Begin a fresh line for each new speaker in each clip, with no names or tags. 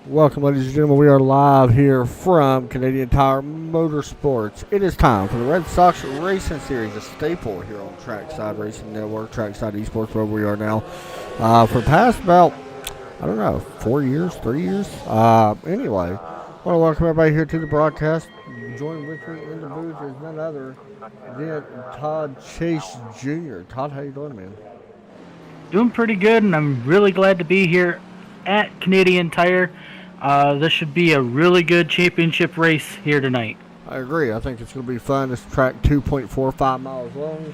Welcome, ladies and gentlemen. We are live here from Canadian Tire Motorsports. It is time for the Red Sox Racing Series, a staple here on Trackside Racing Network, Trackside Esports, where we are now. For the past about, 4 years, 3 years. Anyway, I want to welcome everybody here to the broadcast. Joining with me in the booth is none other than Todd Chase Jr. Todd, how you doing, man?
Doing pretty good, and I'm really glad to be here at Canadian Tire. This should be a really good championship race here tonight.
I agree. I think it's going to be fun. This track 2.45 miles long.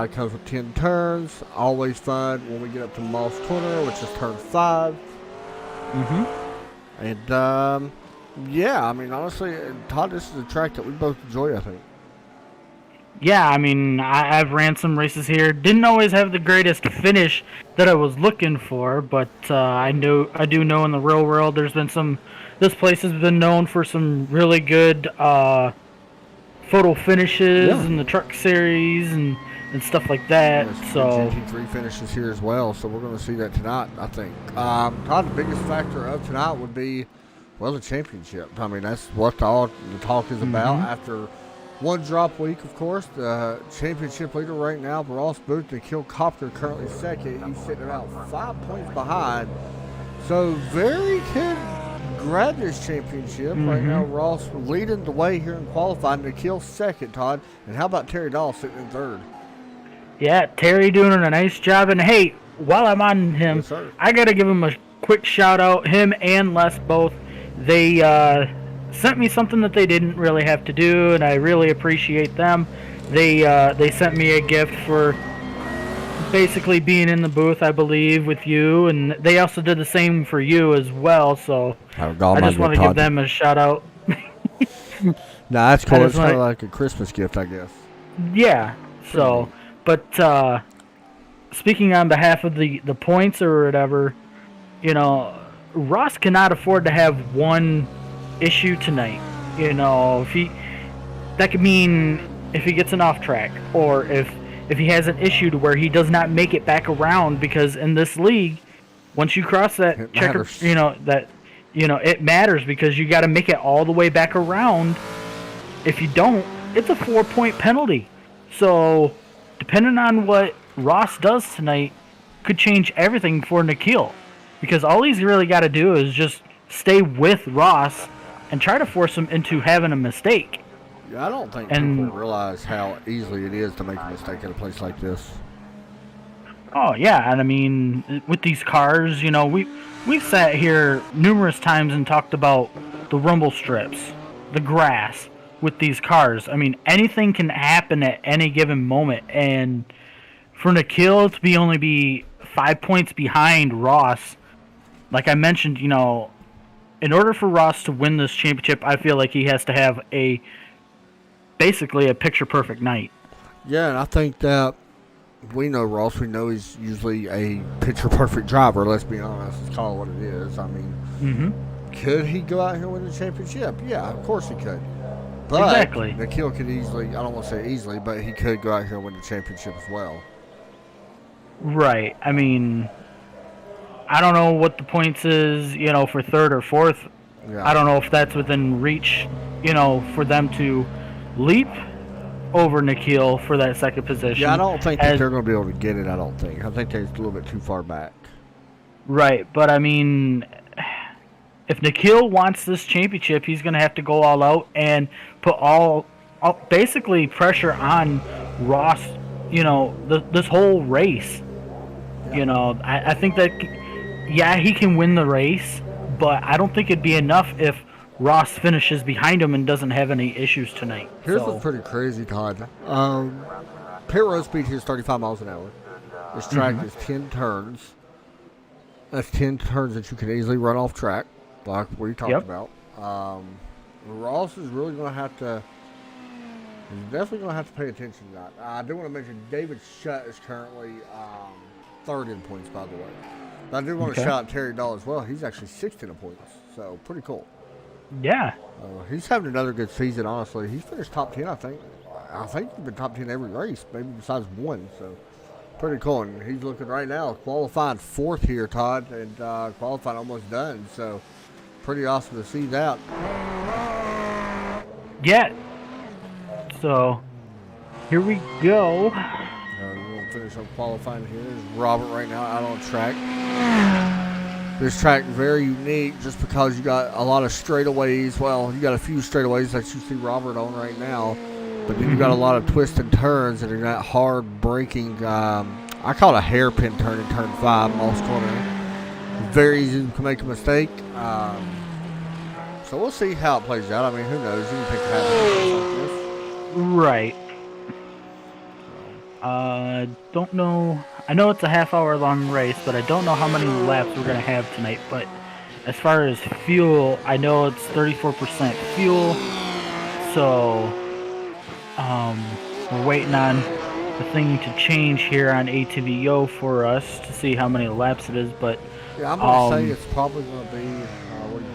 It comes with 10 turns. Always fun when we get up to Mosport, which is turn 5.
Mm-hmm.
And, honestly, Todd, this is a track that we both enjoy, I think.
Yeah, I've ran some races here. Didn't always have the greatest finish that I was looking for, but I do know in the real world this place has been known for some really good photo finishes in the truck series and stuff like that.
There's
so
GT3 finishes here as well, so we're going to see that tonight, I think. Todd, the biggest factor of tonight would be, the championship. I mean, that's what all the talk is about after one drop week, of course. The championship leader right now, Ross Booth, the Kill Copter, currently second. He's sitting about 5 points behind. So very could grab this championship. Right now, Ross leading the way here in qualifying. The Kill second, Todd. And how about Terry Dahl sitting in third?
Yeah, Terry doing a nice job. And hey, while I'm on him,
Yes,
I got to give him a quick shout out. Him and Les both. They sent me something that they didn't really have to do, and I really appreciate them. They sent me a gift for basically being in the booth, I believe, with you, and they also did the same for you as well. So I just want to give them a shout out.
That's cool. It's kind of like a Christmas gift, I guess.
Yeah. So, but speaking on behalf of the points or whatever, Ross cannot afford to have one issue tonight. That could mean if he gets an off track, or if he has an issue to where he does not make it back around, because in this league, once you cross that checker, it matters, because you got to make it all the way back around. If you don't, it's a 4-point penalty. So depending on what Ross does tonight could change everything for Nikhil, because all he's really got to do is just stay with Ross and try to force him into having a mistake.
Yeah, I don't think people realize how easily it is to make a mistake at a place like this.
Oh, yeah, and with these cars, we've sat here numerous times and talked about the rumble strips, the grass with these cars. Anything can happen at any given moment, and for Nikhil to only be 5 points behind Ross, like I mentioned, in order for Ross to win this championship, I feel like he has to have basically a picture-perfect night.
Yeah, and I think that we know Ross. We know he's usually a picture-perfect driver, let's be honest. Let's call it what it is. Could he go out here and win the championship? Yeah, of course he could. But
exactly.
Nikhil could easily, I don't want to say easily, but he could go out here and win the championship as well.
Right. I don't know what the points is, for third or fourth. Yeah. I don't know if that's within reach, for them to leap over Nikhil for that second position.
Yeah, I don't think that they're going to be able to get it, I don't think. I think they're a little bit too far back.
Right, but if Nikhil wants this championship, he's going to have to go all out and put all basically pressure on Ross, this whole race. Yeah. I think that... Yeah, he can win the race, but I don't think it'd be enough if Ross finishes behind him and doesn't have any issues tonight.
Here's what's pretty crazy, Todd. Pit road speed here is 35 miles an hour. This track is 10 turns. That's 10 turns that you can easily run off track, like we talked about. Ross is really going to have to... He's definitely going to have to pay attention to that. I do want to mention David Shutt is currently third in points, by the way. I do want to shout out Terry Dahl as well. He's actually 16 in points, so pretty cool.
Yeah.
He's having another good season, honestly. He's finished top 10, I think. I think he's been top 10 every race, maybe besides one, so pretty cool. And he's looking right now, qualified fourth here, Todd, and qualified almost done. So pretty awesome to see that.
Yeah. So, here we go.
We're going to finish up qualifying here. There's Robert right now out on track. This track very unique just because you got a lot of straightaways. Well, you got a few straightaways that you see Robert on right now. But then you got a lot of twists and turns and that hard braking. I call it a hairpin turn in turn 5, Moss Corner. Very easy to make a mistake. So we'll see how it plays out. I mean, who knows? You can pick it out.
Right. Don't know. I know it's a half-hour long race, but I don't know how many laps we're going to have tonight. But as far as fuel, I know it's 34% fuel. So, we're waiting on the thing to change here on ATVO for us to see how many laps it is. But
yeah, I'm going to say it's probably going to be, what do you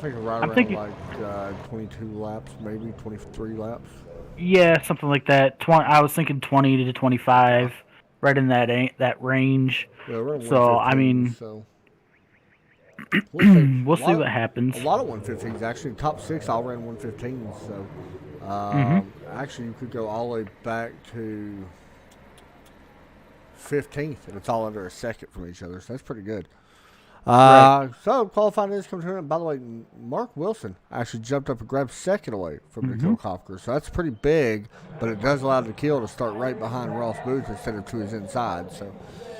think? I'm thinking like 22 laps, maybe 23 laps.
Yeah, something like that. I was thinking 20 to 25, right in that range.
Yeah,
so I mean, we'll see what happens.
A lot of 115s actually. Top 6 all ran 115s. So actually, you could go all the way back to 15th, and it's all under a second from each other. So that's pretty good.
Right.
So qualifying is coming to an end. By the way, Mark Wilson actually jumped up and grabbed second away from Nikhil Kopker. So that's pretty big, but it does allow Nikhil to start right behind Ross Booth instead of to his inside. So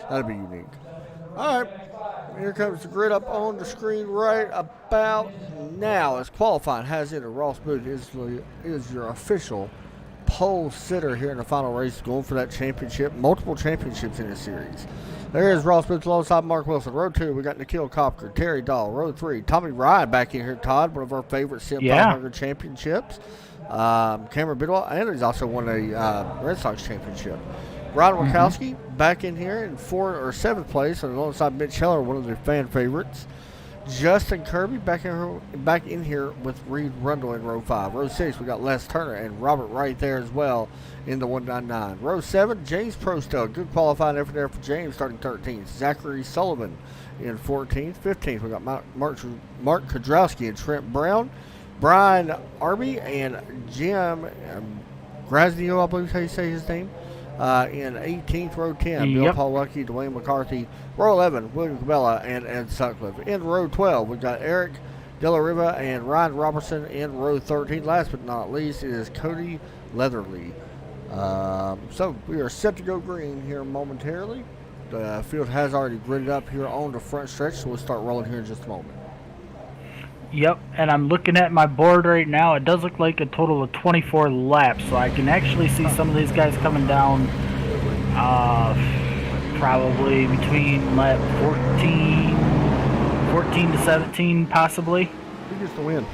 that'll be unique. All right. Here comes the grid up on the screen right about now. As qualifying has entered, Ross Booth is your official pole sitter here in the final race, going for that championship. Multiple championships in this series. There is Ross Booth alongside Mark Wilson. Row 2, we got Nikhil Kopker, Terry Dahl. Row 3, Tommy Ryan back in here. Todd, one of our favorite Sim 500 championships. Cameron Bidwell, and he's also won a Red Sox championship. Ryan Wachowski back in here in 4th or 7th place, and alongside Mitch Heller, one of the fan favorites. Justin Kirby back in here with Reed Rundle in row 5. Row 6, we got Les Turner and Robert right there as well in the 199. Row 7, James Prostel. Good qualifying effort there for James, starting 13th. Zachary Sullivan in 14th. 15th, we got Mark Kodrowski and Trent Brown. Brian Arby and Jim Grasnio, I believe is how you say his name. In 18th, row 10, Bill Pawlucky, Dwayne McCarthy. Row 11, William Cabela and Ed Sutcliffe. In row 12, we've got Eric De La Riva and Ryan Robertson. In row 13, last but not least, it is Cody Leatherly. So we are set to go green here momentarily. The field has already gridded up here on the front stretch, so we'll start rolling here in just a moment.
Yep, and I'm looking at my board right now. It does look like a total of 24 laps, so I can actually see some of these guys coming down probably between lap 14 to 17 possibly.
Who gets the win?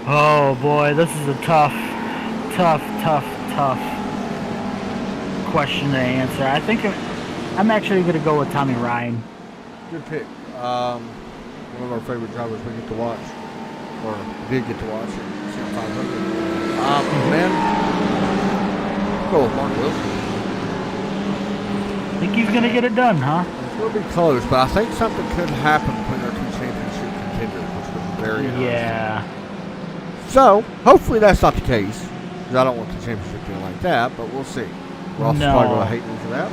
Oh boy, this is a tough question to answer. I think I'm actually going to go with Tommy Ryan.
Good pick. One of our favorite drivers we get to watch, or did get to watch at Sim 500. Man, go with Mark Wilson.
Think he's going to get it done, huh?
It's going to be close, but I think something could happen between our two championship contenders, which would be very interesting.
Yeah.
So, hopefully that's not the case, because I don't want the championship to be like that, but we'll see. Ross is probably going to hate me for that.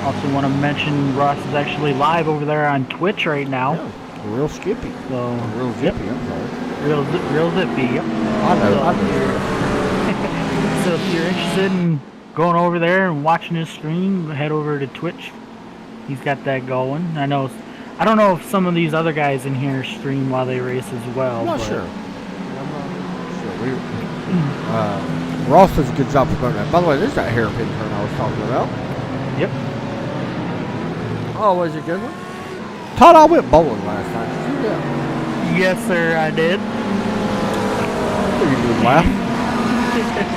Also want to mention Ross is actually live over there on Twitch right now.
Yeah, real Skippy.
So,
real Zippy, I'm sorry.
Real Zippy, yep.
I know.
So if you're interested in going over there and watching his stream, head over to Twitch. He's got that going. I don't know if some of these other guys in here stream while they race as well.
I'm not sure. Ross does a good job promoting that. By the way, there's that hairpin turn I was talking about.
Yep.
Oh, was it a good one? Todd, I went bowling last night. Yeah.
Yes, sir, I did.
You didn't laugh.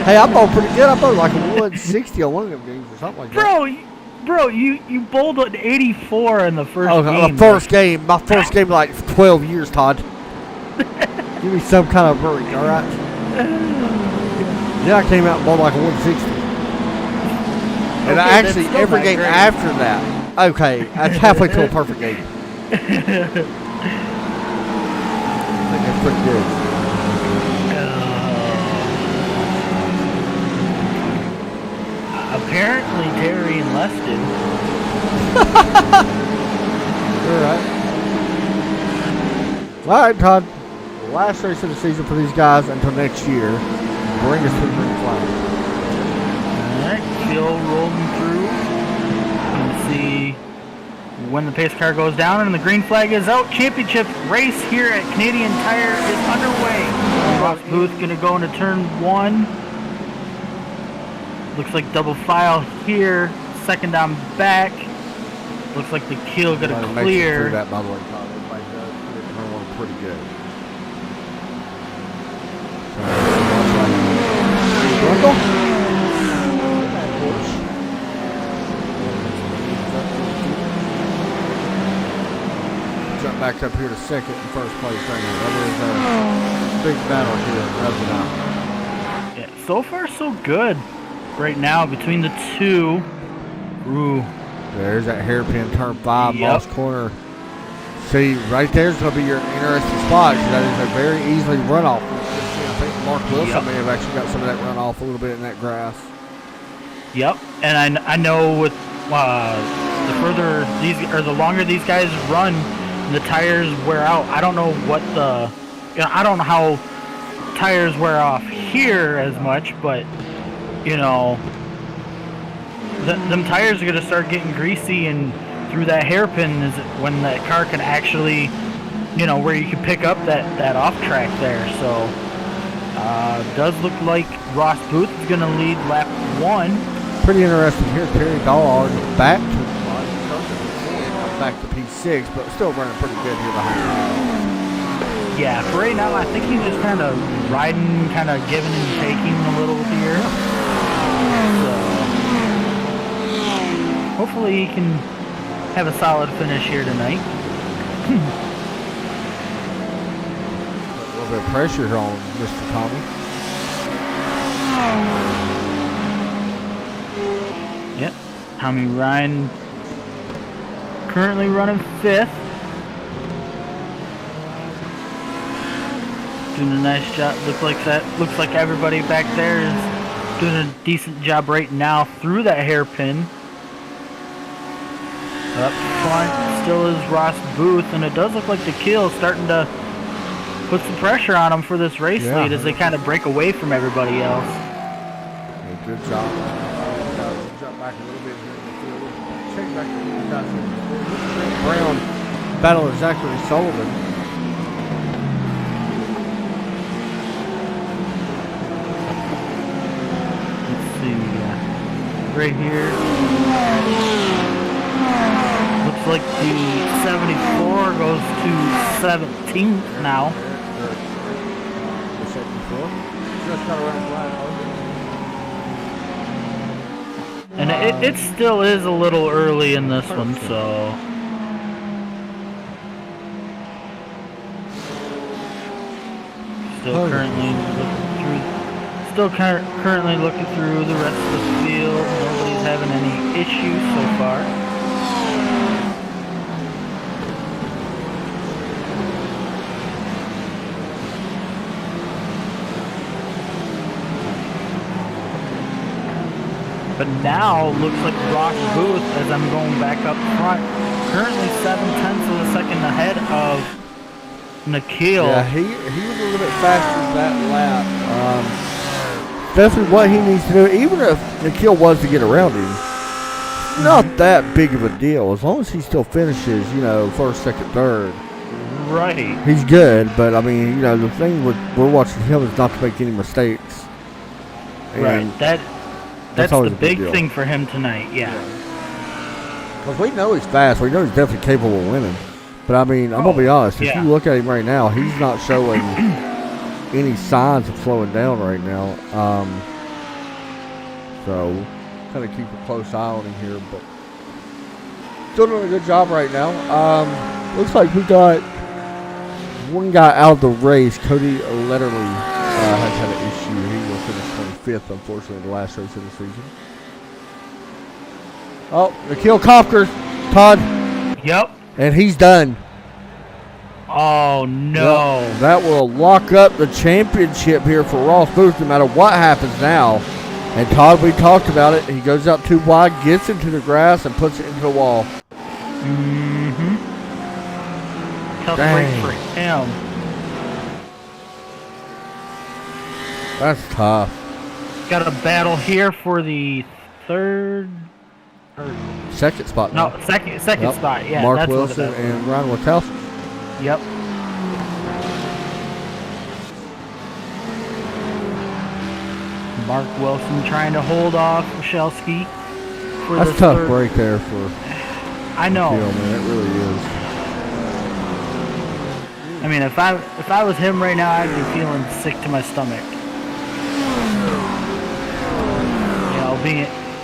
Hey, I bowled pretty good. I bowled like a 160 on one of them games or something like that.
Bro, you bowled an 84 in the first game.
The first game. My first game in like 12 years, Todd. Give me some kind of break, all right? Yeah, I came out and bowled like a 160. And
Okay,
actually,
that's still
every
not
game
great.
after that. Okay, that's halfway to a perfect game. I think that's pretty good.
Apparently, Terry and Les do.
All right. All right, Todd. Last race of the season for these guys until next year. Bring us to the green flag.
Alright, still rolling through. You can see when the pace car goes down and the green flag is out. Championship race here at Canadian Tire is underway. Ross Booth gonna go into turn 1. Looks like double file here. Second on back. Looks like the keel gonna clear.
Through that, by the way, Todd. Everybody does. Turn 1 pretty good. Jump back up here to second and first place right now. That is a big battle here.
Yeah, so far so good right now between the two. Ooh.
There's that hairpin turn 5,
Yep.
Moss corner. See, right there's going to be your interesting spot because that is a very easily runoff. I think Mark Wilson may have actually got some of that runoff a little bit in that grass.
Yep, and I know with the further these or the longer these guys run, the tires wear out. I don't know what I don't know how tires wear off here as much, but them tires are gonna start getting greasy, and through that hairpin is when that car can actually, where you can pick up that off track there. So does look like Ross Booth is gonna lead lap 1.
Pretty interesting here. Terry Dollard back to P6, but still running pretty good here behind him.
Yeah, for right now, I think he's just kind of riding, kind of giving and taking a little here. So hopefully he can have a solid finish here tonight.
A little bit of pressure here on Mr. Tommy.
Yep, Tommy Ryan currently running 5th. Doing a nice job. Looks like everybody back there is doing a decent job right now through that hairpin. Up front still is Ross Booth, and it does look like the keel is starting to put some pressure on him for this race lead as they kind of break away from everybody else.
Yeah, good job. Jump back a little bit here in the field. Check back to the guys. Trent Brown battling Zachary Sullivan.
Let's see, right here. Looks like the 74 goes to 17th now.
The 74. Just got around flat.
And it still is a little early in this one, so. Still currently looking through the rest of the field. Nobody's having any issues so far. But now looks like Ross Booth, as I'm going back up front, currently 7/10 of a second ahead of Nikhil.
Yeah, he was a little bit faster that lap. Definitely what he needs to do, even if Nikhil was to get around him, not that big of a deal. As long as he still finishes, first, second, third.
Right.
He's good, but I mean, the thing we're watching him is not to make any mistakes.
Right. That's the big thing for him tonight, yeah.
Because we know he's fast. We know he's definitely capable of winning. But, I mean, I'm going to be honest. If you look at him right now, he's not showing any signs of slowing down right now. So, kind of keep a close eye on him here. But still doing a good job right now. Looks like we got one guy out of the race. Cody Letterly has had an issue. He will finish 25th, unfortunately, the last race of the season. Oh, Nikhil Kopker, Todd.
Yep.
And he's done.
Oh, no.
Yep. That will lock up the championship here for Ross Booth no matter what happens now. And Todd, we talked about it. He goes out too wide, gets into the grass, and puts it into the wall.
Mm-hmm. Tough break for him.
That's tough.
Got a battle here for the
second spot.
No, second spot. Yeah,
Mark
that's
Wilson
what it is.
and Ryan Wachowski.
Yep. Mark Wilson trying to hold off Wachowski for
That's
the
a tough
third.
break there for.
I know.
Man, it really is.
I mean, if I was him right now, I'd be feeling sick to my stomach. You know,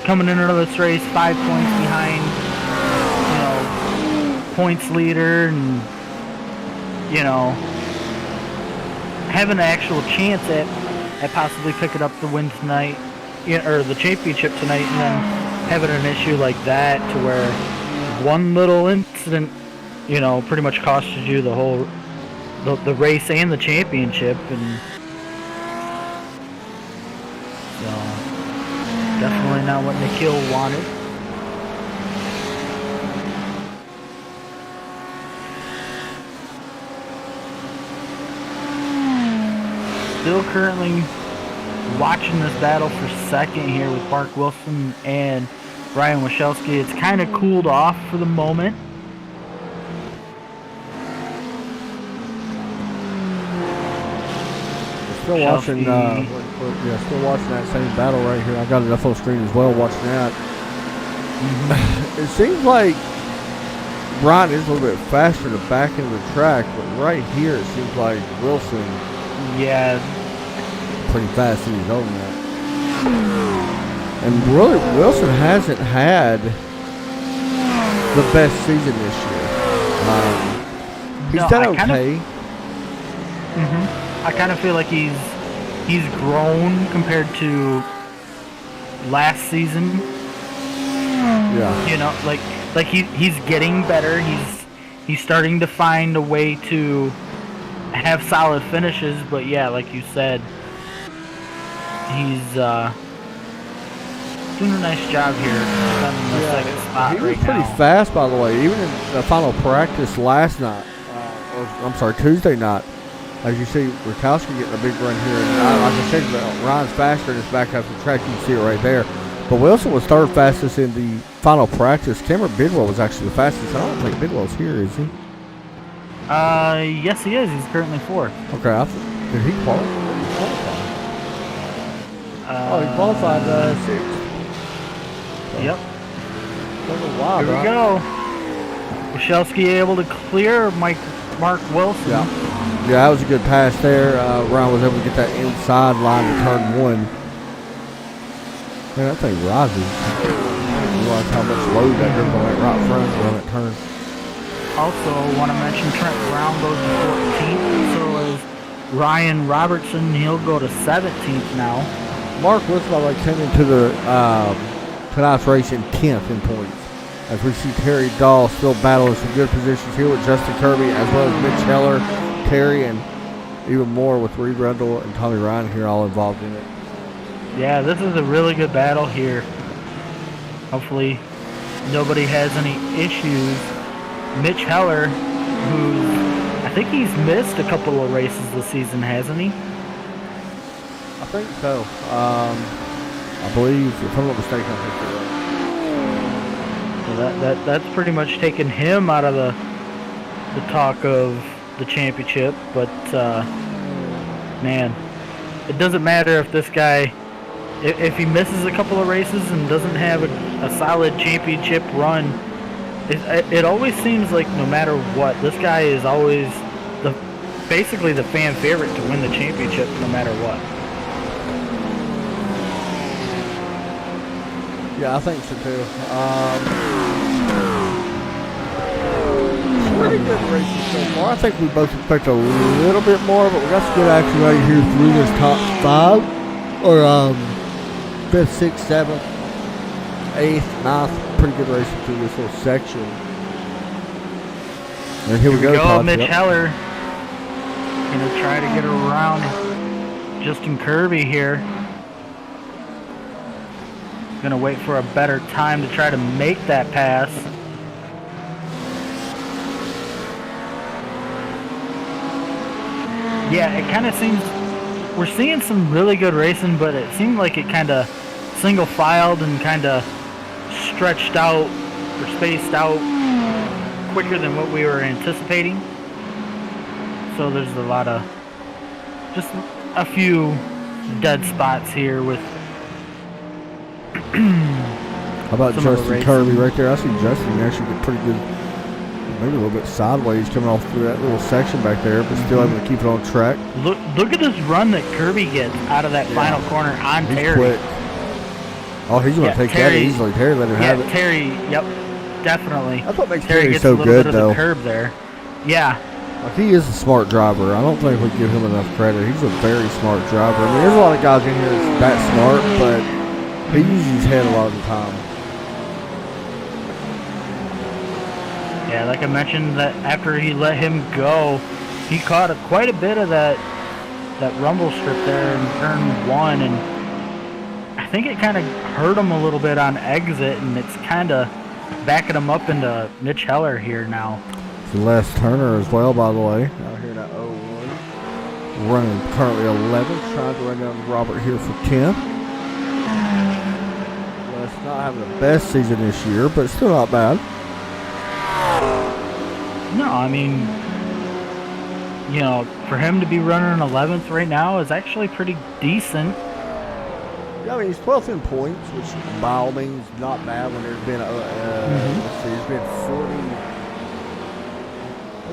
coming into this race 5 points behind, you know, points leader, and you know, having an actual chance at possibly picking up the win tonight, or the championship tonight, and then having an issue like that to where one little incident, you know, pretty much costed you the whole the race and the championship. And so definitely not what Nikhil wanted. Still currently watching this battle for second here with Mark Wilson and Ryan Wachowski. It's kind of cooled off for the moment.
Still watching. Still watching that same battle right here. I got it up on screen as well. Watching that. Mm-hmm. It seems like Ryan is a little bit faster in the back end of the track, but right here it seems like Wilson.
Yeah.
Pretty fast in his own that. And really, Wilson hasn't had the best season this year. He's done okay.
I kind of feel like he's grown compared to last season.
Yeah.
You know, like he's getting better. He's starting to find a way to have solid finishes, but yeah, like you said, he's doing a nice job here. In the second spot
he was pretty fast, by the way, even in the final practice last night. Tuesday night. As you see, Wachowski getting a big run here. And like I said, Ryan's faster in his back half of the track. You can see it right there. But Wilson was third fastest in the final practice. Cameron Bidwell was actually the fastest. I don't think Bidwell's here, is he?
Yes, he is. He's currently fourth.
Okay, did he qualify? He qualified sixth.
Yep.
Here
we go. Wachowski able to clear Mark Wilson.
Yeah, that was a good pass there. Ryan was able to get that inside line to turn one. Man, that thing rises. You realize how much load that goes on that right front on that turn.
Also, want to mention Trent Brown goes to 14th. So is Ryan Robertson. He'll go to 17th now.
Mark Wilson, by the way, came into the tonight's race in 10th in points. As we see Terry Dahl still battling some good positions here with Justin Kirby, as well as Mitch Heller, Terry, and even more with Reed Rundle and Tommy Ryan here all involved in it.
Yeah, this is a really good battle here. Hopefully nobody has any issues. Mitch Heller, who I think he's missed a couple of races this season, hasn't he?
I think so. I believe, if I'm not mistaken, I think you're right.
So that's pretty much taken him out of the talk of the championship. But man, it doesn't matter if this guy, if he misses a couple of races and doesn't have a solid championship run. It always seems like no matter what, this guy is always basically the fan favorite to win the championship no matter what.
Yeah, I think so too. Pretty good races so far. I think we both expect a little bit more, but we got some good action right here through this top five, or 5th, 6th, 7th, 8th, 9th. pretty good racing through this little section. And here we go, Todd.
Mitch Heller. Gonna try to get around Justin Kirby here. Gonna wait for a better time to try to make that pass. Yeah, it kind of seems we're seeing some really good racing, but it seemed like it kind of single filed and kind of stretched out or spaced out quicker than what we were anticipating. So there's a lot of just a few dead spots here with
how about Justin Kirby right there? I see Justin actually get pretty good, maybe a little bit sideways coming off through that little section back there, but still able to keep it on track.
Look at this run that Kirby gets out of that final corner on Terry.
Quick. Oh, he's going to take that easily. Terry let him have it.
Terry, yep, definitely.
That's what makes Terry so good, though.
The curb there. Yeah.
Like, he is a smart driver. I don't think we give him enough credit. He's a very smart driver. I mean, there's a lot of guys in here that's that smart, but he uses his head a lot of the time.
Yeah, like I mentioned, that after he let him go, he caught quite a bit of that rumble strip there in turn 1, and I think it kind of hurt him a little bit on exit, and it's kind of backing him up into Mitch Heller here now.
Les Turner as well, by the way. Out here at 01. Running currently 11th, trying to run down Robert here for 10th. Les not having the best season this year, but still not bad.
No, I mean, you know, for him to be running 11th right now is actually pretty decent.
Yeah, I mean, he's 12th in points, which by all means not bad when there's been, let's see, there's been 40.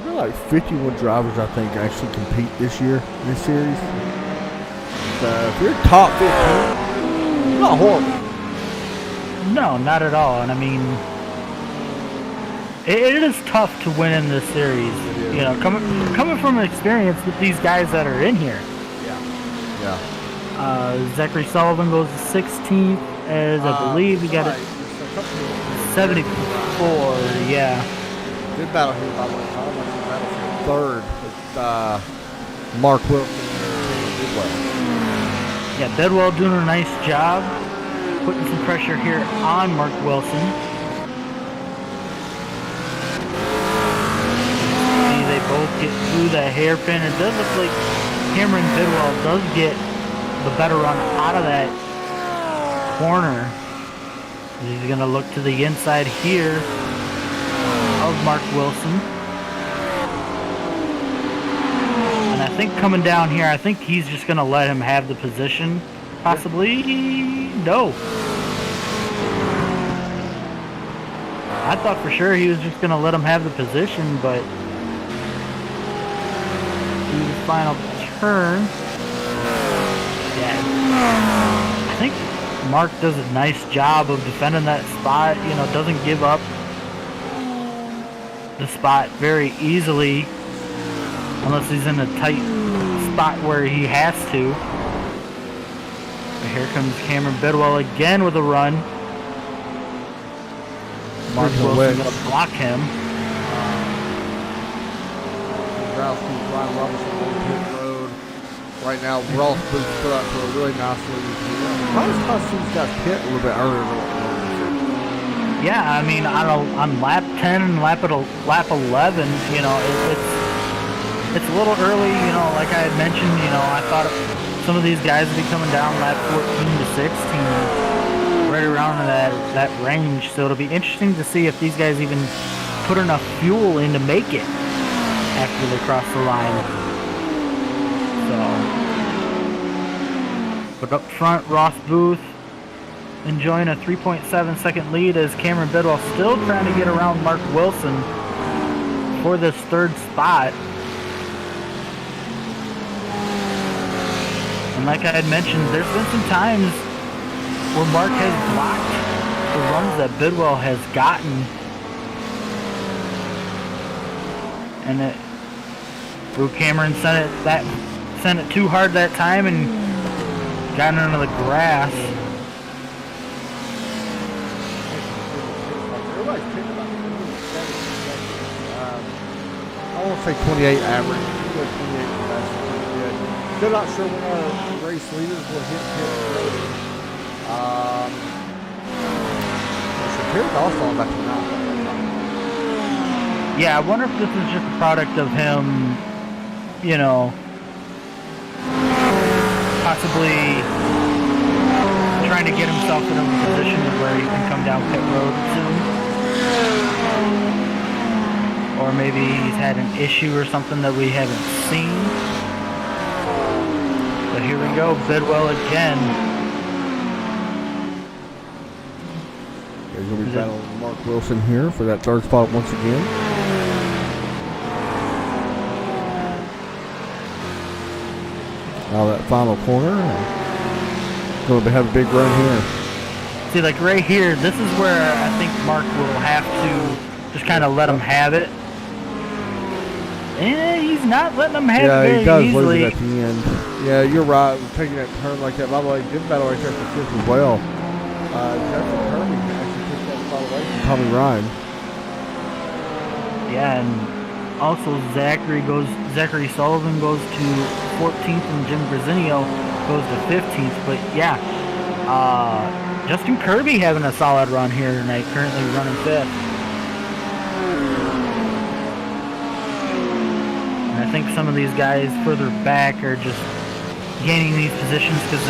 There are like 51 drivers, I think, actually compete this year in this series. So if you're top 15, not horrible.
No, not at all. And I mean, it is tough to win in this series. You know, coming from an experience with these guys that are in here.
Yeah.
Zachary Sullivan goes to 16th, as I believe he got it 74. Yeah.
Good battle here, by the way. Battle for third with Mark Wilson and Bidwell.
Yeah, Bidwell doing a nice job putting some pressure here on Mark Wilson. See, they both get through that hairpin. It does look like Cameron Bidwell does get the better run out of that corner. He's going to look to the inside here of Mark Wilson. And I think coming down here, I think he's just going to let him have the position. Possibly. No. I thought for sure he was just going to let him have the position, but to the final turn. Yeah. I think Mark does a nice job of defending that spot. You know, doesn't give up the spot very easily unless he's in a tight spot where he has to. But here comes Cameron Bidwell again with a run. Mark Wilson going to block him.
Right now, Ross Booth put up for a really nice lead. Why does Costumes got pit a little bit earlier?
Yeah, I mean, on lap 10 and lap 11, you know, it's a little early. You know, like I had mentioned, you know, I thought some of these guys would be coming down lap 14 to 16, right around that range. So it'll be interesting to see if these guys even put enough fuel in to make it after they cross the line. So, but up front, Ross Booth enjoying a 3.7 second lead as Cameron Bidwell still trying to get around Mark Wilson for this third spot. And like I had mentioned, there's been some times where Mark has blocked the runs that Bidwell has gotten. And Drew Cameron sent it too hard that time and got into the grass.
I want to say 28 average. 28 that's pretty good. Still not sure when our race leaders will hit pit road. Here's also back to now.
Yeah, I wonder if this is just a product of him, you know, possibly trying to get himself in a position where he can come down pit road soon. Or maybe he's had an issue or something that we haven't seen. But here we go, Bidwell again.
He's going to be battling Mark Wilson here for that third spot once again. Now that final corner. Going to have a big run here.
See, like right here, this is where I think Mark will have to just kind of let him have it. And he's not letting him have it very
he does
easily.
lose it at the end. Yeah, you're right. Taking that turn like that. By the way, good battle right there for fifth as well. Justin Kirby actually took that spot away from Tommy Ryan.
Yeah, and also Zachary Sullivan goes to 14th and Jim Grazinio goes to 15th. But yeah, Justin Kirby having a solid run here tonight, currently running 5th. And I think some of these guys further back are just gaining these positions because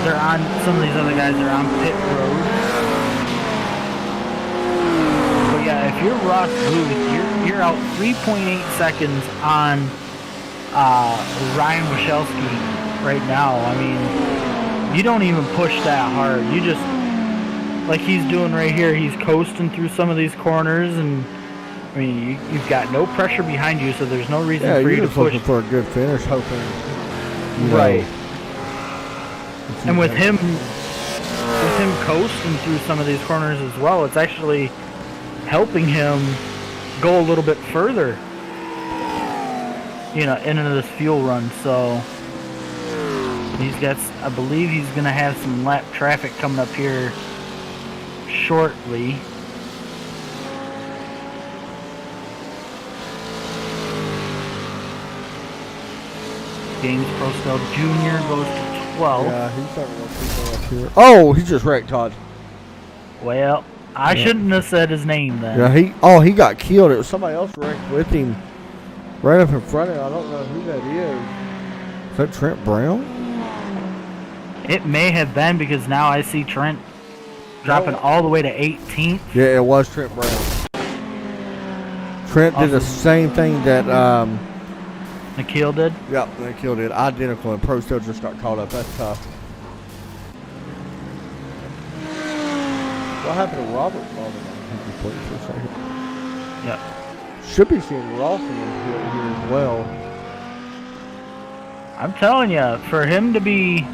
they're on, some of these other guys are on pit road. But yeah, if you're Ross Booth, you're out 3.8 seconds on Ryan Wachelski right now. I mean, you don't even push that hard. You just, like he's doing right here, he's coasting through some of these corners, and I mean, you've got no pressure behind you, so there's no reason for you to push.
Looking for a good finish, hoping.
Right. And with him coasting through some of these corners as well, it's actually helping him go a little bit further, you know, into this fuel run. So he's got, I believe he's going to have some lap traffic coming up here shortly. James Prostell Jr. goes to 12.
Yeah, he's starting to look people up here. Oh, he just wrecked Todd.
Well, I shouldn't have said his name then.
Yeah, he got killed. It was somebody else wrecked with him right up in front of him. I don't know who that is. Is that Trent Brown?
It may have been, because now I see Trent dropping all the way to 18th.
Yeah, it was Trent Brown. Trent did the same thing that
Nikhil did?
Yep, Nikhil did. Identical, and Prostell just got caught up. That's tough. What happened to Robert? For a second.
Yep.
Should be seeing Rawson here as well.
I'm telling you, for him to be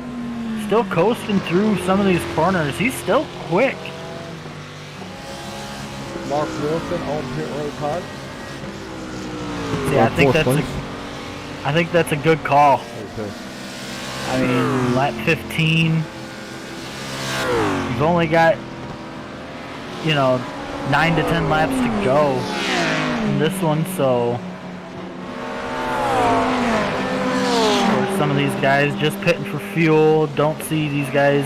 still coasting through some of these corners, he's still quick.
Mark Wilson on pit road hard.
Yeah, I think that's a good call.
Okay.
I mean, lap 15. You've only got, 9 to 10 laps to go in this one, so for some of these guys just pitting for fuel, don't see these guys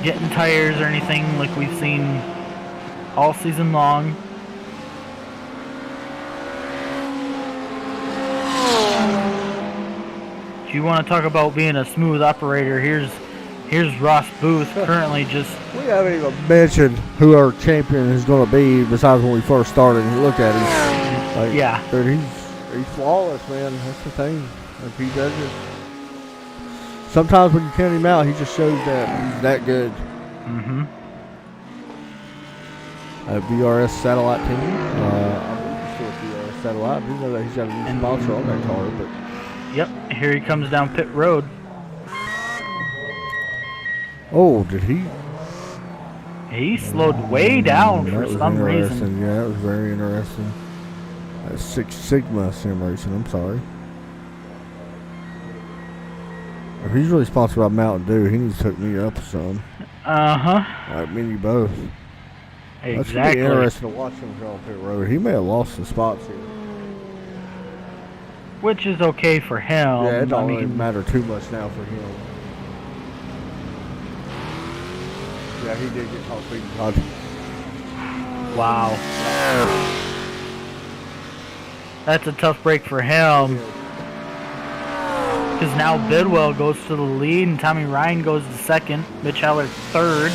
getting tires or anything like we've seen all season long. If you want to talk about being a smooth operator, here's Ross Booth currently just...
We haven't even mentioned who our champion is going to be besides when we first started. Look at him. Like,
yeah.
Dude, he's flawless, man. That's the thing. If he does it... Sometimes when you count him out, he just shows that he's that good.
Mm-hmm.
VRS satellite team. I believe he's still with VRS satellite. I do know that he's got a new sponsor on that car, but...
Yep, here he comes down pit road.
Oh, did he?
He slowed way down for some reason.
Yeah, that was very interesting. That's Six Sigma sim racing. I'm sorry. If he's really sponsored by Mountain Dew, he needs to hook me up some.
Uh-huh.
Like me and you both.
Exactly.
That's going to be interesting to watch him go on pit road. He may have lost some spots here.
which is okay for him.
Yeah, it don't really matter too much now for him. Yeah, he did get caught speeding, Todd.
Wow. That's a tough break for him. Because now Bidwell goes to the lead and Tommy Ryan goes to second. Mitch Heller third.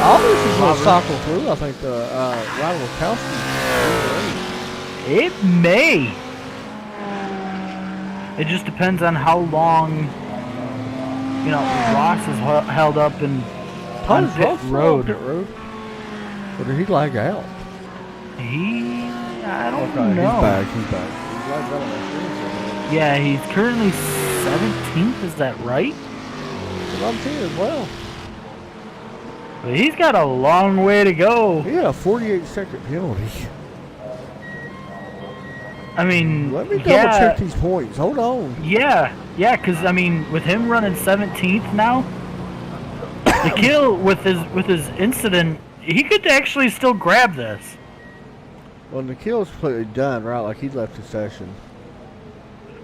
All this is going to cycle through, I think, Ryan Wilkowski.
It may. It just depends on how long, Ross is held up on pit road.
Or did he lag out?
I don't know.
He's back.
Yeah, he's currently 17th, is that right?
I'm seeing as well.
But he's got a long way to go.
He had a 48-second penalty.
I mean,
let me double check these points. Hold on.
Yeah, because with him running 17th now, the kill with his incident, he could actually still grab this.
Well, the kill's completely done, right? Like he left the session.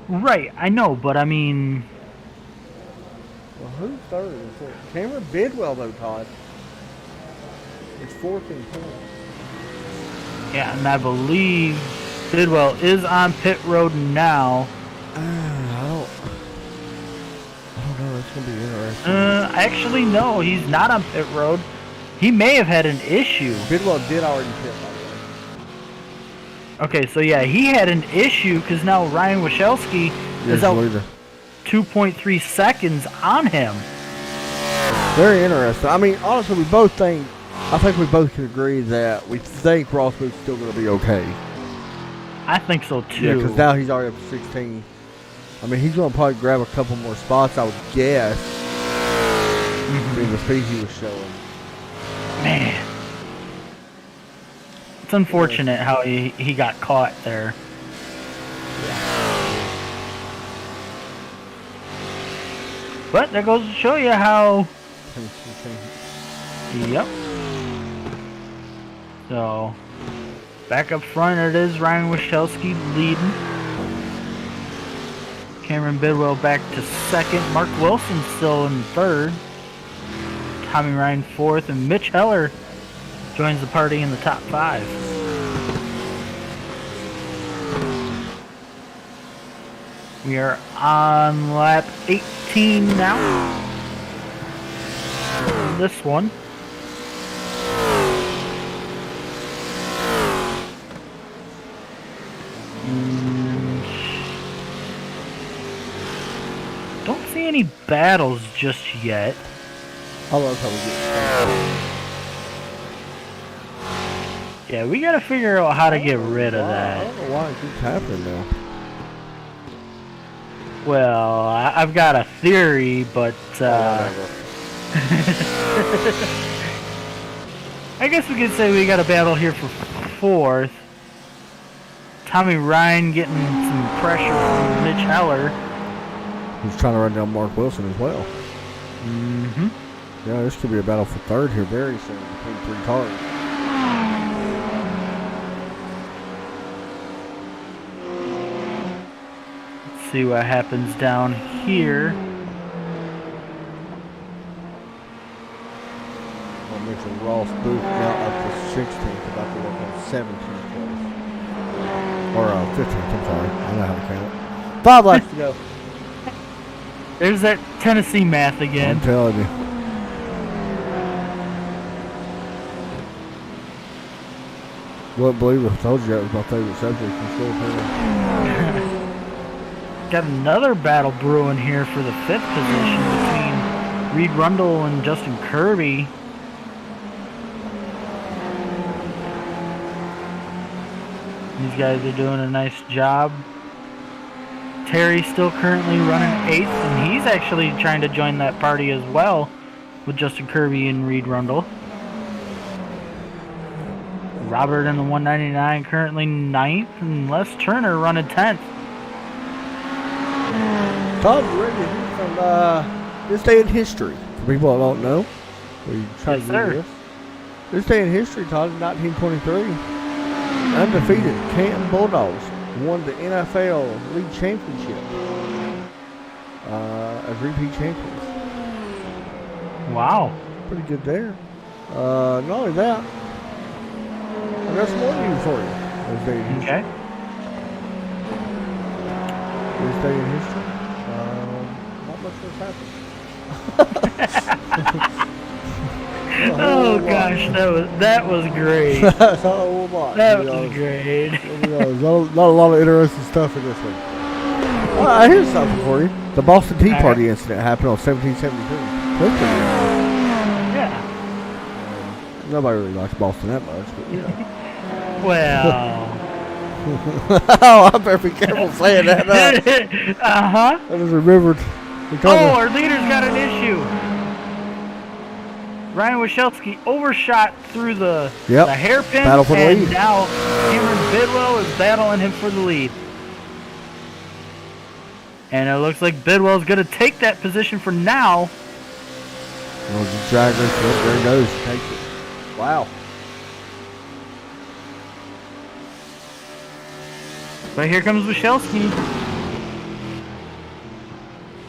Right, I know, but Well,
who's third and fourth? Cameron Bidwell, though, Todd. It's fourth and fourth.
Yeah, and I believe Bidwell is on pit road now.
I don't know. It's going to be interesting.
Actually, no, he's not on pit road. He may have had an issue.
Bidwell did already pit, by the way.
Okay, so yeah, he had an issue because now Ryan Wachelski is out 2.3 seconds on him.
Very interesting. Honestly, I think we both can agree that we think Ross Booth's still going to be okay.
I think so too.
Yeah, because now he's already up to 16. He's going to probably grab a couple more spots, I would guess. Being the speed he was showing.
Man. It's unfortunate how he got caught there. But that goes to show you how... Yep. So, back up front it is Ryan Wachelski leading. Cameron Bidwell back to second. Mark Wilson still in third. Tommy Ryan fourth. And Mitch Heller joins the party in the top 5. We are on lap 18 now. This one. Don't see any battles just yet.
I love how we get started.
Yeah, we gotta figure out how to get rid of that.
I don't know why it keeps happening now.
Well, I've got a theory, but I guess we could say we got a battle here for 4th. Tommy Ryan getting some pressure from Mitch Heller.
He's trying to run down Mark Wilson as well.
Mm-hmm.
Yeah, this could be a battle for 3rd here very soon between 3 cars.
Let's see what happens down here.
I'll mention Ross Booth now up to 16th, about to work on 17th place. Or 15th, I'm sorry. I know how to count. 5 laps to go.
There's that Tennessee math again.
I'm telling you. Wouldn't believe it. I told you that was my favorite subject in school.
Got another battle brewing here for the 5th position between Reed Rundle and Justin Kirby. These guys are doing a nice job. Terry's still currently running 8th, and he's actually trying to join that party as well with Justin Kirby and Reed Rundle. Robert in the 199 currently 9th, and Les Turner running 10th.
Todd, you ready to hear from this day in history? For people that don't know,
Yes, sir.
This day in history, Todd, in 1923, undefeated Canton Bulldogs won the NFL League Championship as repeat champions.
Wow.
Pretty good there. Not only that, I got some more news for you.
Okay.
This day in history. Not much has happened.
Oh gosh, that was great.
That's not a whole lot.
That was great.
Not a lot of interesting stuff in this one. I hear something for you. The Boston Tea Party incident happened on 1772.
Yeah.
Nobody really likes Boston that much, but you know.
Well.
Oh, I better be careful saying that.
Uh-huh.
I just remembered.
Our leader's got an issue. Ryan Wachelski overshot through the hairpin,
battle for the lead.
Now Cameron Bidwell is battling him for the lead. And it looks like Bidwell's going to take that position for now.
Well, the drag race, there he goes. Takes it. Wow.
But here comes Wachelski.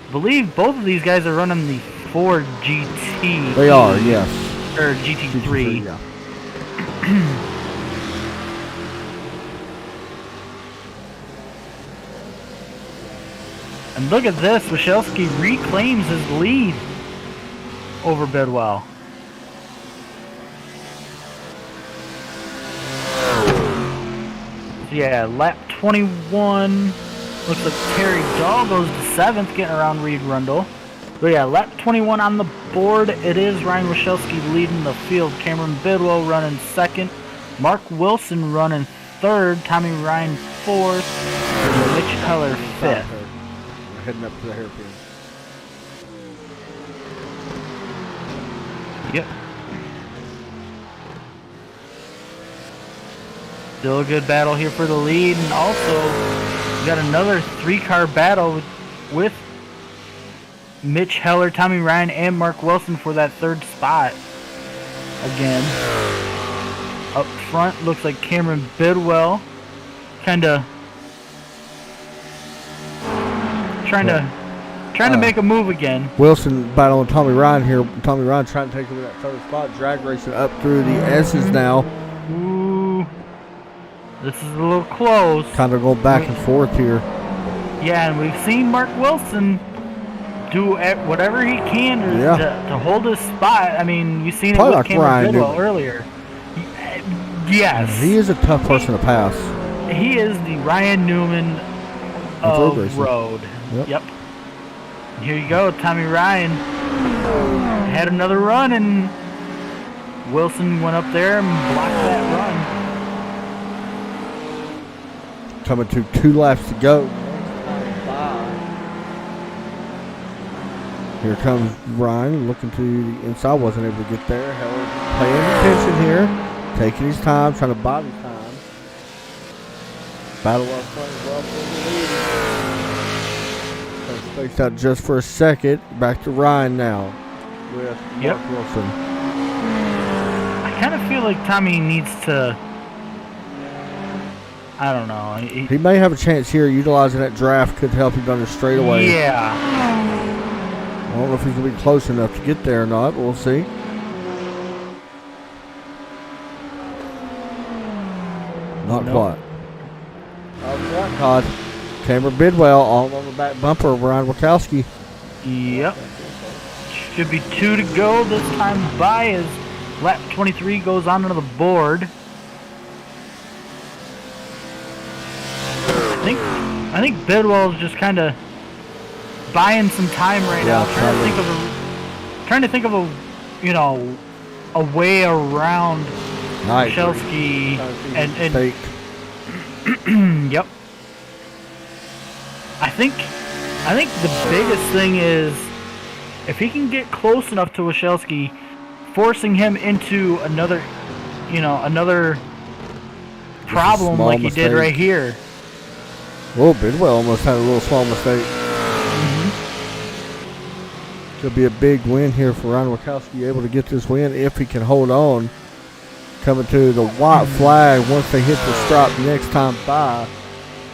I believe both of these guys are running the Ford GT.
They are, yes.
Or GT3.
Yeah.
And look at this. Wachelski reclaims his lead over Bidwell. So yeah, lap 21. Looks like Terry Dahl goes to 7th, getting around Reed Rundle. But yeah, lap 21 on the board. It is Ryan Wachelski leading the field. Cameron Bidwell running 2nd. Mark Wilson running 3rd. Tommy Ryan 4th. And Mitch Heller 5th.
We're heading up to the hairpin.
Yep. Still a good battle here for the lead. And also, we got another 3-car battle with Mitch Heller, Tommy Ryan, and Mark Wilson for that 3rd spot. Again, up front looks like Cameron Bidwell, kind of trying to make a move again.
Wilson battling Tommy Ryan here. Tommy Ryan trying to take over that 3rd spot. Drag racing up through the S's now.
Ooh, this is a little close.
Kind of going back and forth here.
Yeah, and we've seen Mark Wilson do whatever he can to hold his spot. I mean, you've seen it with Cameron Bidwell earlier. Yes.
He is a tough person to pass.
He is the Ryan Newman of road. Yep. Here you go. Tommy Ryan had another run, and Wilson went up there and blocked that run.
Coming to 2 laps to go. Here comes Ryan looking to the inside. Wasn't able to get there. Heller paying attention here. Taking his time. Trying to buy his time. Battle up front as well. Spaced out just for a second. Back to Ryan now with Mark Wilson.
I kind of feel like Tommy needs to, I don't know.
He may have a chance here. Utilizing that draft could help him on the straightaway.
Yeah.
I don't know if he's going to be close enough to get there or not. We'll see. Not quite. Not quite. Cameron Bidwell all on the back bumper of Ryan Wachelski.
Yep. Should be 2 to go this time by as lap 23 goes onto the board. I think Bidwell's just kind of buying some time right now, trying to think of a a way around Wachelski and yep. I think the biggest thing is if he can get close enough to Wachelski, forcing him into another problem like he did right here.
Oh, Bidwell almost had a little small mistake. Could be a big win here for Ryan Wachelski, able to get this win if he can hold on. Coming to the white flag once they hit the stripe next time by.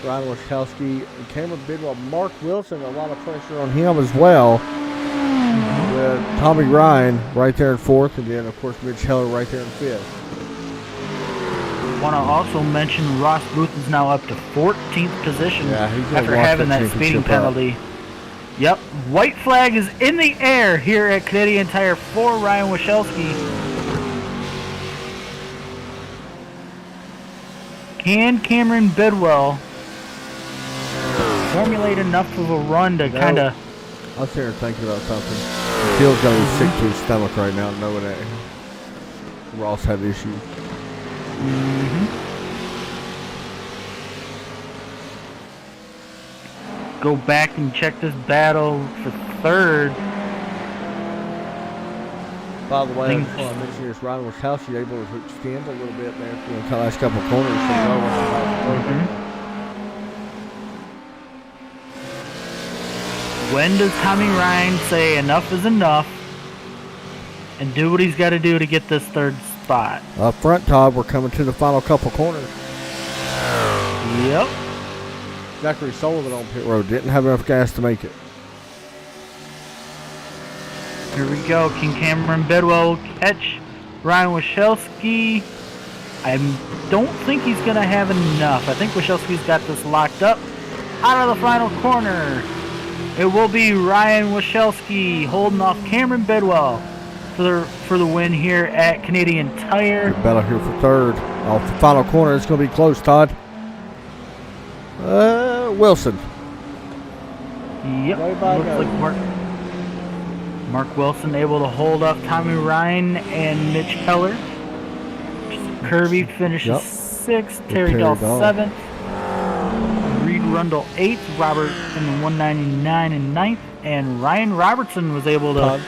Ryan Wischowski, and Cameron Bidwell. Mark Wilson, a lot of pressure on him as well. With Tommy Ryan right there in fourth, and then, of course, Mitch Heller right there in fifth.
Want to also mention Ross Booth is now up to 14th position after having that speeding penalty. Yep, white flag is in the air here at Canadian Tire for Ryan Wischowski. Can Cameron Bidwell formulate enough of a run to kind of...
I was here thinking about something. Phil's got to be sick to his stomach right now, knowing that Ross had issues.
Go back and check this battle for third.
By the way, I mentioned this, Ryan Wischowski able to extend a little bit there for the last couple of corners.
When does Tommy Ryan say enough is enough and do what he's got to do to get this third spot?
Up front, Todd, we're coming to the final couple corners.
Yep.
Zachary Sullivan on pit road didn't have enough gas to make it.
Here we go. Can Cameron Bidwell catch Ryan Wischowski? I don't think he's going to have enough. I think Wischowski's got this locked up. Out of the final corner, it will be Ryan Wischowski holding off Cameron Bidwell for the win here at Canadian Tire.
Good battle here for third. Off the final corner, it's going to be close, Todd. Wilson.
Yep. Looks like Mark Wilson able to hold up Tommy Ryan and Mitch Heller. Kirby finishes 6th. Terry Dahl 7th. Reed Rundle 8th. Robert in 199 and 9th. And Ryan Robertson was able to...
Todd,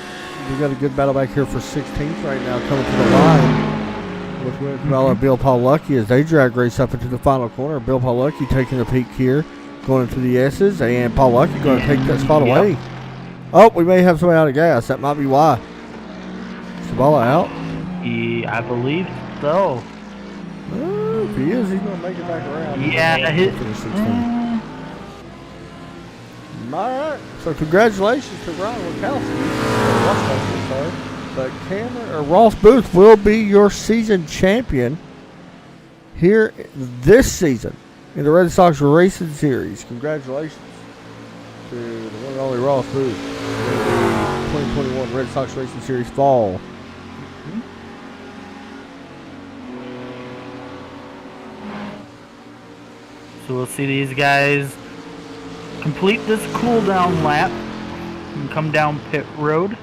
we got a good battle back here for 16th right now coming to the line. With Winslow Bill Paul Lucky as they drag race up into the final corner. Bill Paul Lucky taking a peek here, going into the S's, and Paul Lucky going to take that spot away. Oh, we may have somebody out of gas. That might be why. Sabala out?
Yeah, I believe so.
If he is, he's going to make it back around.
Yeah,
All right. So congratulations to Ryan Wischowski. But Ross Booth will be your season champion here this season in the Red Sox Racing Series. Congratulations to the one and only Ross Booth in the 2021 Red Sox Racing Series Fall.
So we'll see these guys complete this cool down lap and come down pit road.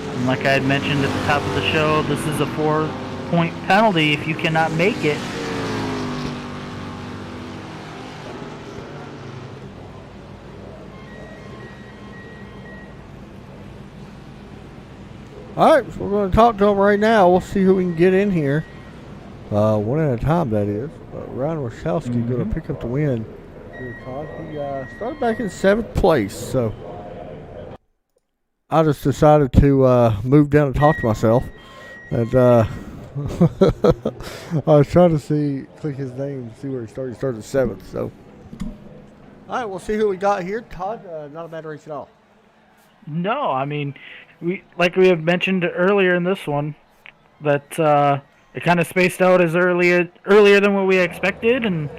And like I had mentioned at the top of the show, this is a 4-point penalty if you cannot make it.
All right, so we're going to talk to him right now. We'll see who we can get in here. One at a time, that is. Ryan Wischowski going to pick up the win. He started back in 7th place, so I just decided to move down and talk to myself. And I was trying to click his name, see where he started. He started 7th, so. All right, we'll see who we got here. Todd, not a bad race at all.
No, I mean, like we have mentioned earlier in this one, that it kind of spaced out as earlier than what we expected, and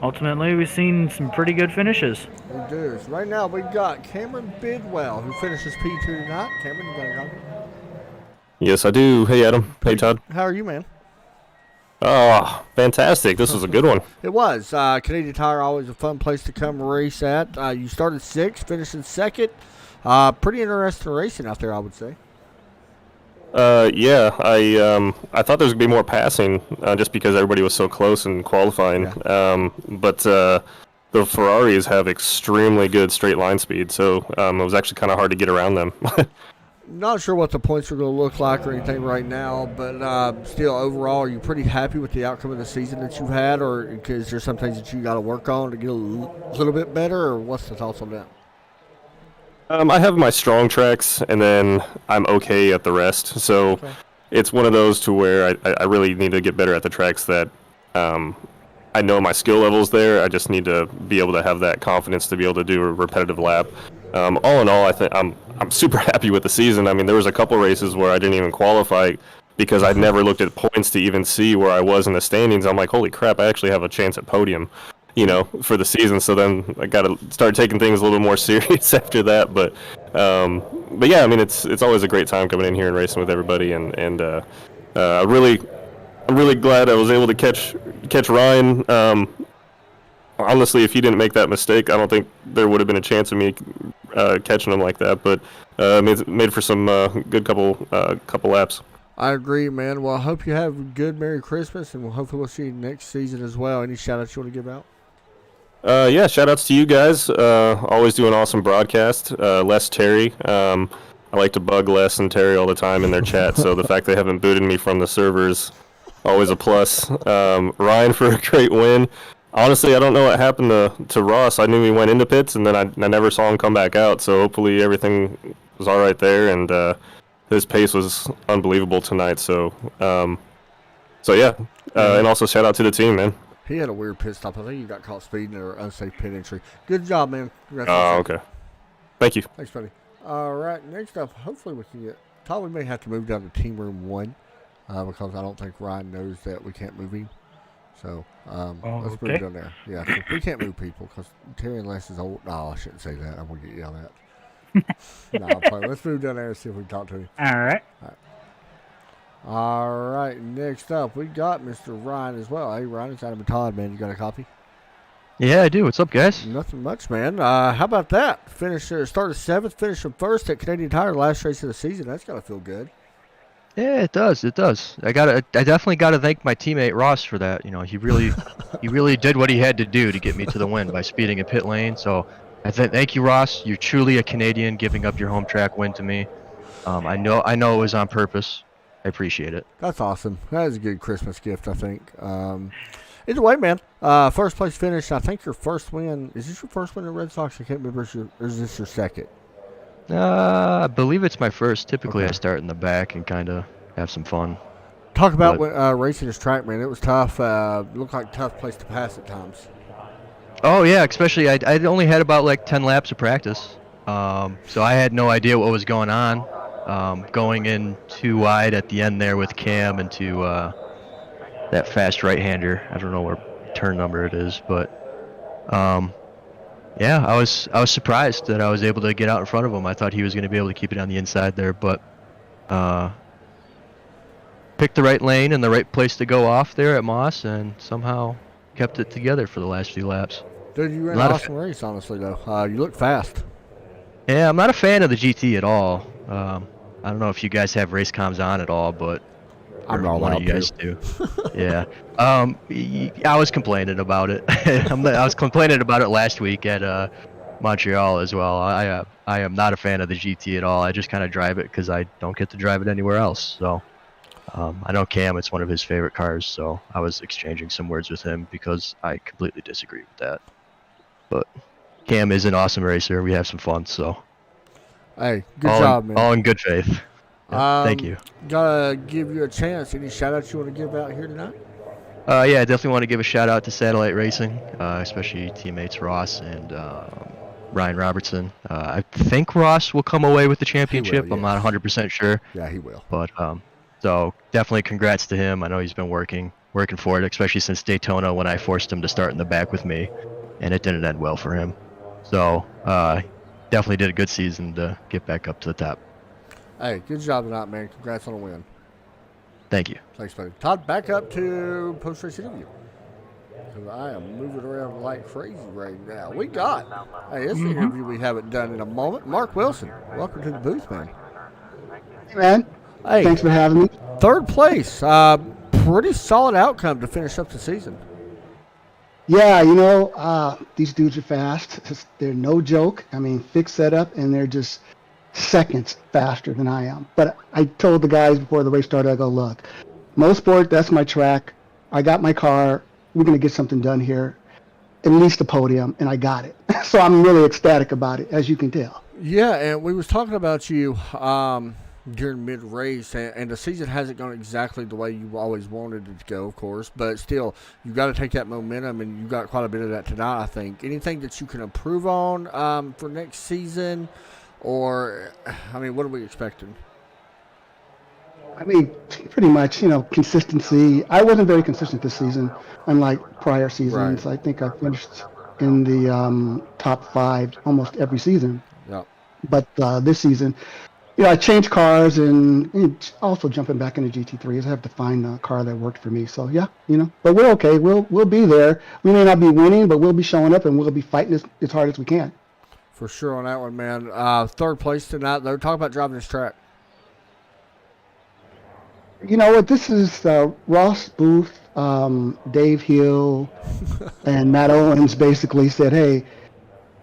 ultimately we've seen some pretty good finishes.
We do. So right now we've got Cameron Bidwell, who finishes P2 tonight. Cameron, you got a comment?
Yes, I do. Hey, Adam. Hey, Todd.
How are you, man?
Oh, fantastic. This was a good one.
It was. Canadian Tire, always a fun place to come race at. You started 6th, finishing 2nd. Pretty interesting racing out there, I would say.
Yeah, I thought there was going to be more passing just because everybody was so close in qualifying. Yeah. But the Ferraris have extremely good straight line speed, so it was actually kind of hard to get around them.
Not sure what the points are going to look like or anything right now, but still, overall, are you pretty happy with the outcome of the season that you've had, or is there some things that you got to work on to get a little bit better, or what's the thoughts on that?
I have my strong tracks, and then I'm okay at the rest. So it's one of those to where I really need to get better at the tracks that I know my skill level's there. I just need to be able to have that confidence to be able to do a repetitive lap. All in all, I think I'm super happy with the season. I mean, there was a couple races where I didn't even qualify because I'd never looked at points to even see where I was in the standings. I'm like, holy crap, I actually have a chance at podium, for the season. So then I got to start taking things a little more serious after that. But yeah, I mean, it's always a great time coming in here and racing with everybody, and I'm really glad I was able to catch Ryan. Honestly, if he didn't make that mistake, I don't think there would have been a chance of me catching him like that. But made for some good couple laps.
I agree, man. Well, I hope you have a good Merry Christmas, and hopefully we'll see you next season as well. Any shout-outs you want to give out?
Yeah, shout-outs to you guys. Always do an awesome broadcast. Les Terry. I like to bug Les and Terry all the time in their chat, so the fact they haven't booted me from the servers, always a plus. Ryan for a great win. Honestly, I don't know what happened to Ross. I knew he went into pits, and then I never saw him come back out, so hopefully everything was all right there, and his pace was unbelievable tonight. So yeah. And also shout out to the team, man.
He had a weird pit stop. I think he got caught speeding or unsafe pit entry. Good job, man.
Oh, okay. Thank you.
Thanks, buddy. All right, next up, hopefully we can get... Todd, we may have to move down to Team Room 1 because I don't think Ryan knows that we can't move him. So let's move down there. Yeah, so we can't move people because Terry and Les is old. No, I shouldn't say that. I'm going to get yelled at. Let's move down there and see if we can talk to him.
All right.
All right, next up, we got Mr. Ryan as well. Hey, Ryan, it's Adam and Todd, man. You got a copy?
Yeah, I do. What's up, guys?
Nothing much, man. How about that? Started 7th, finished from 1st at Canadian Tire, last race of the season. That's got to feel good.
Yeah, it does. It does. I definitely got to thank my teammate Ross for that. He really did what he had to do to get me to the win by speeding in pit lane. So thank you, Ross. You're truly a Canadian, giving up your home track win to me. I know it was on purpose. I appreciate it.
That's awesome. That is a good Christmas gift, I think. Either way, man, first place finish. I think your first win. Is this your first win in Red Sox? I can't remember. Or is this your second?
I believe it's my first. Typically, okay. I start in the back and kind of have some fun.
Talk about racing this track, man. It was tough. Looked like a tough place to pass at times.
Oh, yeah, especially I only had about like 10 laps of practice. So I had no idea what was going on. Going in too wide at the end there with Cam into that fast right-hander. I don't know what turn number it is, but yeah, I was surprised that I was able to get out in front of him. I thought he was going to be able to keep it on the inside there, but picked the right lane and the right place to go off there at Moss, and somehow kept it together for the last few laps.
Dude, you ran an awesome race, honestly, though. You look fast.
Yeah, I'm not a fan of the GT at all. I don't know if you guys have race comms on at all, but
I'm not
one of you guys do. Yeah. I was complaining about it. I was complaining about it last week at Montreal as well. I am not a fan of the GT at all. I just kind of drive it because I don't get to drive it anywhere else. So I know Cam, it's one of his favorite cars, so I was exchanging some words with him because I completely disagree with that. But Cam is an awesome racer. We have some fun, so.
Hey, good job, man.
All in good faith. Yeah, thank you.
Gotta give you a chance. Any shout-outs you want to give out here tonight?
Yeah, I definitely want to give a shout-out to Satellite Racing, especially teammates Ross and Ryan Robertson. I think Ross will come away with the championship. Will, yes. I'm not 100% sure.
Yeah, he will.
But so definitely congrats to him. I know he's been working for it, especially since Daytona when I forced him to start in the back with me, and it didn't end well for him. So definitely did a good season to get back up to the top.
Hey, good job tonight, man. Congrats on a win.
Thank you.
Thanks, buddy. Todd, back up to post-race interview. Because I am moving around like crazy right now. We got, hey, this interview we haven't done in a moment. Mark Wilson, welcome to the booth, man.
Hey, man.
Hey.
Thanks for having me.
3rd place. Pretty solid outcome to finish up the season.
Yeah, these dudes are fast. They're no joke. I mean, fixed setup, and they're just seconds faster than I am. But I told the guys before the race started, I go, look, Mosport, that's my track. I got my car. We're going to get something done here. At least a podium, and I got it. So I'm really ecstatic about it, as you can tell.
Yeah, and we was talking about you during mid-race, and the season hasn't gone exactly the way you always wanted it to go, of course, but still, you got to take that momentum, and you got quite a bit of that tonight, I think. Anything that you can improve on for next season, or, I mean, what are we expecting?
I mean, pretty much, consistency. I wasn't very consistent this season, unlike prior seasons.
Right.
I think I finished in the top 5 almost every season.
Yeah.
But this season, I changed cars and also jumping back into GT3s. I have to find a car that worked for me. So yeah, but we're okay. We'll be there. We may not be winning, but we'll be showing up and we'll be fighting as hard as we can.
For sure on that one, man. Third place tonight, though. Talk about driving this track.
You know what? This is Ross Booth, Dave Hill, and Matt Owens basically said, hey,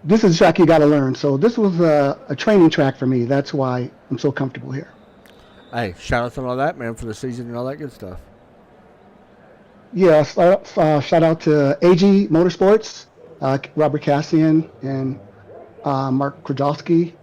this is a track you got to learn. So this was a training track for me. That's why I'm so comfortable here.
Hey, shout out to all that, man, for the season and all that good stuff.
Yeah, shout out to AG Motorsports, Robert Cassian, and Mark Krajowski.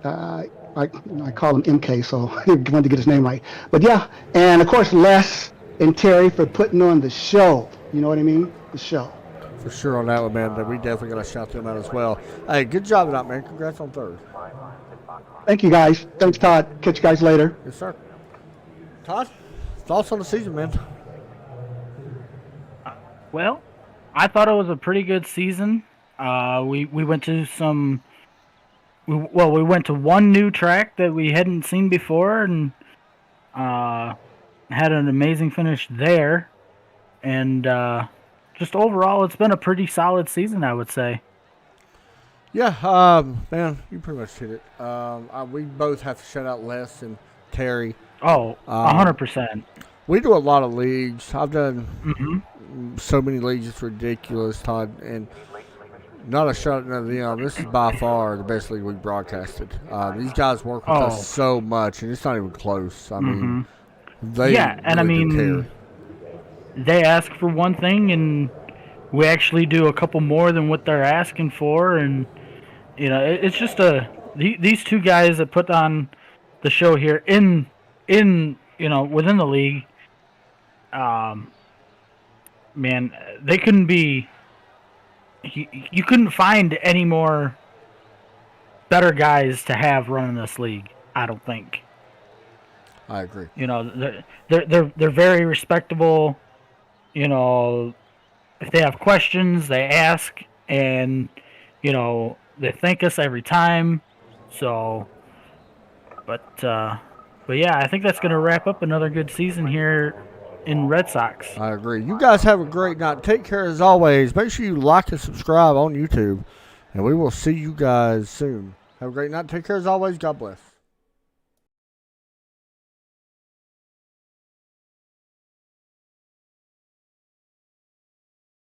I call him MK, so I wanted to get his name right. But yeah, and of course Les and Terry for putting on the show. You know what I mean? The show.
For sure on that one, man. We definitely got to shout them out as well. Hey, good job tonight, man. Congrats on third.
Thank you, guys. Thanks, Todd. Catch you guys later.
Yes, sir. Todd, thoughts on the season, man?
Well, I thought it was a pretty good season. We went to some. We went to one new track that we hadn't seen before, and had an amazing finish there. And just overall, it's been a pretty solid season, I would say.
Yeah, man, you pretty much hit it. We both have to shout out Les and Terry.
Oh, 100%.
We do a lot of leagues. I've done so many leagues, it's ridiculous, Todd. And not a shout out to them. This is by far the best league we've broadcasted. These guys work with us so much, and it's not even close. I mean, they really do care.
They ask for one thing, and we actually do a couple more than what they're asking for, and it's just these two guys that put on the show here in within the league. Man, they couldn't be. You couldn't find any more better guys to have running this league, I don't think.
I agree.
They're very respectable. If they have questions, they ask, and they thank us every time. So, but yeah, I think that's going to wrap up another good season here in Red Sox.
I agree. You guys have a great night. Take care as always. Make sure you like and subscribe on YouTube, and we will see you guys soon. Have a great night. Take care as always. God bless.